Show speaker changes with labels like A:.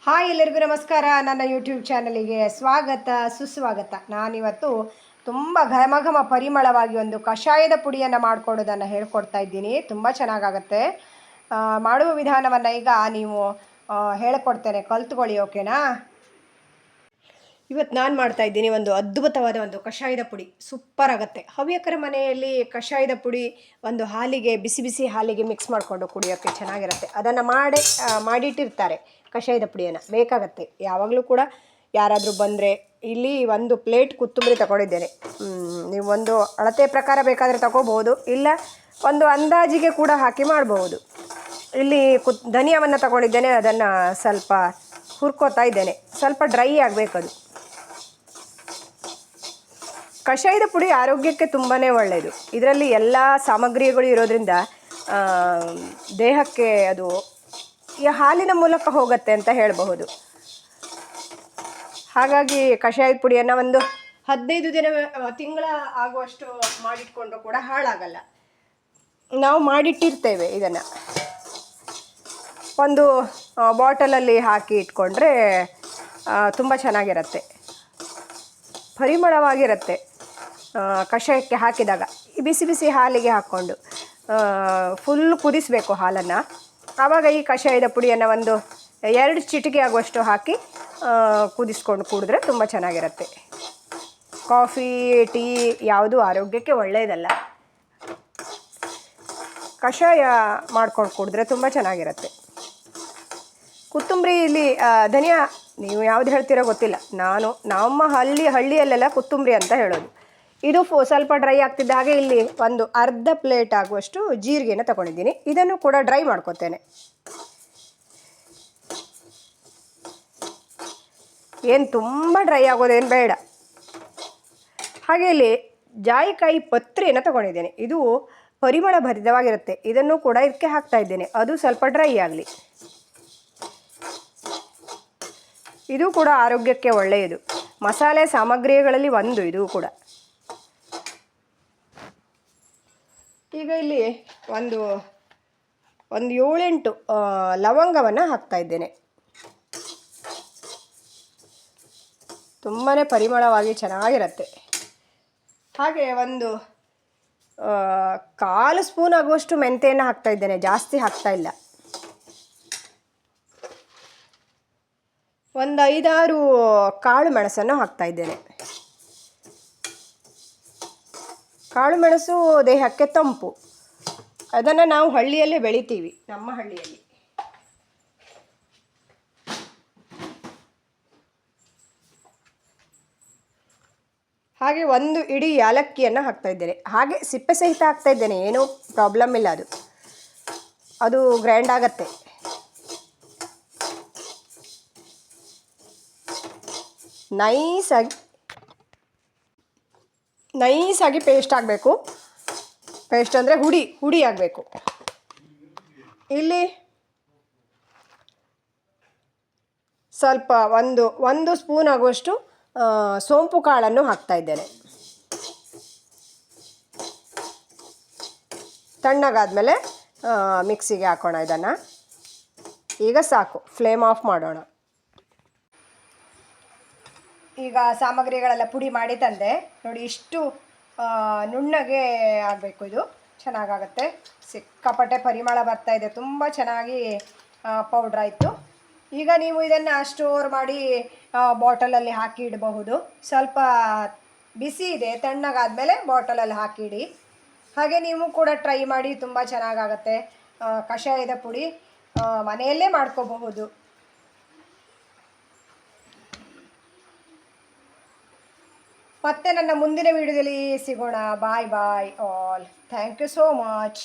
A: Hi ಎಲ್ಲರಿಗೂ ನಮಸ್ಕಾರ. ನನ್ನ ಯೂಟ್ಯೂಬ್ ಚಾನಲಿಗೆ ಸ್ವಾಗತ ಸುಸ್ವಾಗತ. ನಾನಿವತ್ತು ತುಂಬ ಘಮ ಪರಿಮಳವಾಗಿ ಒಂದು ಕಷಾಯದ ಪುಡಿಯನ್ನು ಮಾಡಿಕೊಡೋದನ್ನು ಹೇಳ್ಕೊಡ್ತಾ ಇದ್ದೀನಿ. ತುಂಬ ಚೆನ್ನಾಗಾಗತ್ತೆ. ಮಾಡುವ ವಿಧಾನವನ್ನು ಈಗ ನೀವು ಹೇಳ್ಕೊಡ್ತೇನೆ, ಕಲ್ತ್ಕೊಳ್ಳಿ. ಓಕೆನಾ? ಇವತ್ತು ನಾನು ಮಾಡ್ತಾಯಿದ್ದೀನಿ ಒಂದು ಅದ್ಭುತವಾದ ಒಂದು ಕಷಾಯದ ಪುಡಿ. ಸೂಪರ್ ಆಗುತ್ತೆ. ಹವ್ಯಕರ ಮನೆಯಲ್ಲಿ ಕಷಾಯದ ಪುಡಿ ಒಂದು ಹಾಲಿಗೆ, ಬಿಸಿ ಬಿಸಿ ಹಾಲಿಗೆ ಮಿಕ್ಸ್ ಮಾಡಿಕೊಂಡು ಕುಡಿಯೋಕ್ಕೆ ಚೆನ್ನಾಗಿರುತ್ತೆ. ಅದನ್ನು ಮಾಡಿಟ್ಟಿರ್ತಾರೆ ಕಷಾಯದ ಪುಡಿಯನ್ನು. ಬೇಕಾಗತ್ತೆ ಯಾವಾಗಲೂ ಕೂಡ. ಯಾರಾದರೂ ಬಂದರೆ ಇಲ್ಲಿ ಒಂದು ಪ್ಲೇಟ್ ಕೊತ್ತಂಬರಿ ತಗೊಂಡಿದ್ದೇನೆ. ನೀವು ಒಂದು ಅಳತೆ ಪ್ರಕಾರ ಬೇಕಾದರೆ ತಗೋಬಹುದು, ಇಲ್ಲ ಒಂದು ಅಂದಾಜಿಗೆ ಕೂಡ ಹಾಕಿ ಮಾಡಬಹುದು. ಇಲ್ಲಿ ಧನಿಯಾವನ್ನು ತಗೊಂಡಿದ್ದೇನೆ. ಅದನ್ನು ಸ್ವಲ್ಪ ಹುರ್ಕೋತಾ ಇದ್ದೇನೆ. ಸ್ವಲ್ಪ ಡ್ರೈ ಆಗಬೇಕದು. ಕಷಾಯದ ಪುಡಿ ಆರೋಗ್ಯಕ್ಕೆ ತುಂಬಾ ಒಳ್ಳೆಯದು. ಇದರಲ್ಲಿ ಎಲ್ಲ ಸಾಮಗ್ರಿಗಳು ಇರೋದ್ರಿಂದ ದೇಹಕ್ಕೆ ಅದು ಈ ಹಾಲಿನ ಮೂಲಕ ಹೋಗುತ್ತೆ ಅಂತ ಹೇಳಬಹುದು. ಹಾಗಾಗಿ ಕಷಾಯದ ಪುಡಿಯನ್ನು ಒಂದು 15 ದಿನ, ತಿಂಗಳ ಆಗುವಷ್ಟು ಮಾಡಿಟ್ಕೊಂಡ್ರೂ ಕೂಡ ಹಾಳಾಗಲ್ಲ. ನಾವು ಮಾಡಿಟ್ಟಿರ್ತೇವೆ. ಇದನ್ನು ಒಂದು ಬಾಟಲಲ್ಲಿ ಹಾಕಿ ಇಟ್ಕೊಂಡ್ರೆ ತುಂಬ ಚೆನ್ನಾಗಿರುತ್ತೆ, ಪರಿಮಳವಾಗಿರುತ್ತೆ. ಕಷಾಯಕ್ಕೆ ಹಾಕಿದಾಗ ಬಿಸಿ ಬಿಸಿ ಹಾಲಿಗೆ ಹಾಕ್ಕೊಂಡು ಫುಲ್ ಕುದಿಸಬೇಕು ಹಾಲನ್ನು. ಆವಾಗ ಈ ಕಷಾಯದ ಪುಡಿಯನ್ನು ಒಂದು 2 ಚಿಟಿಕೆ ಆಗುವಷ್ಟು ಹಾಕಿ ಕುದಿಸ್ಕೊಂಡು ಕುಡಿದ್ರೆ ತುಂಬ ಚೆನ್ನಾಗಿರುತ್ತೆ. ಕಾಫಿ, ಟೀ ಯಾವುದು ಆರೋಗ್ಯಕ್ಕೆ ಒಳ್ಳೆಯದಲ್ಲ. ಕಷಾಯ ಮಾಡ್ಕೊಂಡು ಕುಡಿದ್ರೆ ತುಂಬ ಚೆನ್ನಾಗಿರುತ್ತೆ. ಕೊತ್ತಂಬರಿ, ಇಲ್ಲಿ ಧನಿಯಾ ನೀವು ಯಾವುದು ಹೇಳ್ತೀರೋ ಗೊತ್ತಿಲ್ಲ. ನಮ್ಮ ಹಳ್ಳಿಯಲ್ಲೆಲ್ಲ ಕೊತ್ತಂಬರಿ ಅಂತ ಹೇಳೋದು. ಇದು ಸ್ವಲ್ಪ ಡ್ರೈ ಆಗ್ತಿದ್ದ ಹಾಗೆ ಇಲ್ಲಿ ಒಂದು ಅರ್ಧ ಪ್ಲೇಟ್ ಆಗುವಷ್ಟು ಜೀರಿಗೆನ ತಗೊಂಡಿದ್ದೀನಿ. ಇದನ್ನು ಕೂಡ ಡ್ರೈ ಮಾಡ್ಕೊತೇನೆ. ಏನು ತುಂಬ ಡ್ರೈ ಆಗೋದೇನು ಬೇಡ. ಹಾಗೆ ಇಲ್ಲಿ ಜಾಯಿಕಾಯಿ ಪತ್ರೆಯನ್ನು ತಗೊಂಡಿದ್ದೇನೆ. ಇದು ಪರಿಮಳ ಭರಿತವಾಗಿರುತ್ತೆ. ಇದನ್ನು ಕೂಡ ಇದಕ್ಕೆ ಹಾಕ್ತಾ ಇದ್ದೇನೆ. ಅದು ಸ್ವಲ್ಪ ಡ್ರೈ ಆಗಲಿ. ಇದು ಕೂಡ ಆರೋಗ್ಯಕ್ಕೆ ಒಳ್ಳೆಯದು. ಮಸಾಲೆ ಸಾಮಗ್ರಿಗಳಲ್ಲಿ ಒಂದು ಇದು ಕೂಡ. ಈಗ ಇಲ್ಲಿ ಒಂದು 7-8 ಲವಂಗವನ್ನು ಹಾಕ್ತಾ ಇದ್ದೇನೆ. ತುಂಬಾ ಪರಿಮಳವಾಗಿ ಚೆನ್ನಾಗಿರುತ್ತೆ. ಹಾಗೆ ಒಂದು 1/4 ಸ್ಪೂನ್ ಆಗುವಷ್ಟು ಮೆಂತೆಯನ್ನು ಹಾಕ್ತಾ ಇದ್ದೇನೆ. ಜಾಸ್ತಿ ಹಾಕ್ತಾ ಇಲ್ಲ. ಒಂದು 5-6 ಕಾಳು ಮೆಣಸನ್ನು ಹಾಕ್ತಾ ಇದ್ದೇನೆ. ಕಾಳು ಮೆಣಸು ದೇಹಕ್ಕೆ ತಂಪು. ಅದನ್ನು ನಾವು ಹಳ್ಳಿಯಲ್ಲೇ ಬೆಳಿತೀವಿ, ನಮ್ಮ ಹಳ್ಳಿಯಲ್ಲಿ. ಹಾಗೆ 1 ಇಡೀ ಏಲಕ್ಕಿಯನ್ನು ಹಾಕ್ತಾ ಇದ್ದೇನೆ. ಹಾಗೆ ಸಿಪ್ಪೆ ಸಹಿತ ಹಾಕ್ತಾ ಇದ್ದೇನೆ. ಏನೂ ಪ್ರಾಬ್ಲಮ್ ಇಲ್ಲ. ಅದು ಗ್ರೈಂಡ್ ಆಗತ್ತೆ. ನೈಸಾಗಿ ಪೇಸ್ಟ್ ಆಗಬೇಕು. ಪೇಸ್ಟ್ ಅಂದರೆ ಹುಡಿ ಆಗಬೇಕು. ಇಲ್ಲಿ ಸ್ವಲ್ಪ ಒಂದು ಸ್ಪೂನ್ ಆಗುವಷ್ಟು ಸೋಂಪು ಕಾಳನ್ನು ಹಾಕ್ತಾ ಇದ್ದೇನೆ. ತಣ್ಣಗಾದ್ಮೇಲೆ ಮಿಕ್ಸಿಗೆ ಹಾಕೋಣ ಇದನ್ನು. ಈಗ ಸಾಕು, ಫ್ಲೇಮ್ ಆಫ್ ಮಾಡೋಣ. ಈಗ ಸಾಮಗ್ರಿಗಳೆಲ್ಲ ಪುಡಿ ಮಾಡಿ ತಂದೆ ನೋಡಿ. ಇಷ್ಟು ನುಣ್ಣಗೆ ಆಗಬೇಕು. ಇದು ಚೆನ್ನಾಗಾಗತ್ತೆ. ಸಿಕ್ಕಾಪಟ್ಟೆ ಪರಿಮಳ ಬರ್ತಾಯಿದೆ. ತುಂಬ ಚೆನ್ನಾಗಿ ಪೌಡ್ರ್ ಆಯಿತು. ಈಗ ನೀವು ಇದನ್ನು ಸ್ಟೋರ್ ಮಾಡಿ ಬಾಟಲಲ್ಲಿ ಹಾಕಿ ಇಡಬಹುದು. ಸ್ವಲ್ಪ ಬಿಸಿ ಇದೆ, ತಣ್ಣಗಾದಮೇಲೆ ಬಾಟಲಲ್ಲಿ ಹಾಕಿಡಿ. ಹಾಗೆ ನೀವು ಕೂಡ ಟ್ರೈ ಮಾಡಿ. ತುಂಬ ಚೆನ್ನಾಗಾಗತ್ತೆ. ಕಷಾಯದ ಪುಡಿ ಮನೆಯಲ್ಲೇ ಮಾಡ್ಕೋಬಹುದು. ಮತ್ತೆ ನನ್ನ ಮುಂದಿನ ವಿಡಿಯೋದಲ್ಲಿ ಸಿಗೋಣ. Bye bye all. Thank you so much.